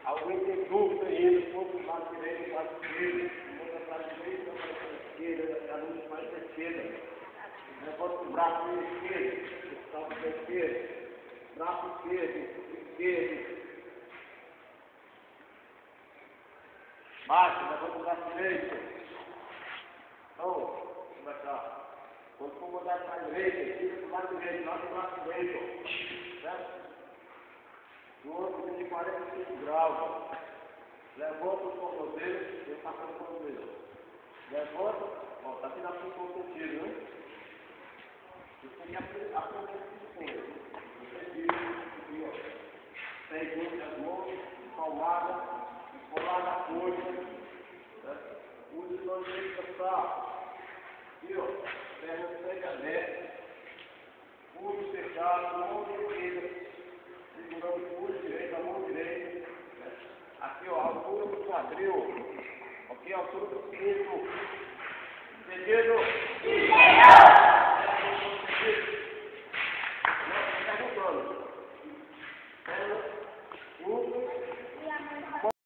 Alguém tem dúvida ainda sobre o lado direito e o lado esquerdo? Muda para a direita, para a esquerda, a luz mais para a esquerda. Levanta o braço para a esquerda, salto para a esquerda, braço esquerdo. Baixa, levanta o braço direito. Então, começar. Quando for mudar para a direita, tira para o lado direito, lado do braço direito. Certo? Do outro de 45 graus. Levanta o tornozelo, vem passando o tornozelo. Levanta, ó, tá aqui na função sentido, né? Você tem que aprender esse ponto. Aqui, ó. Pega as mãos, palmada, colar na coxa. Certo? Use o nome direito para cá. Aqui, ó. Perna pega aberta. Pulso fechado, mão esquerda. Segurando o pulso direito, a mão direita. Aqui, ó, a altura do quadril. Aqui, a altura do peito. Entendido?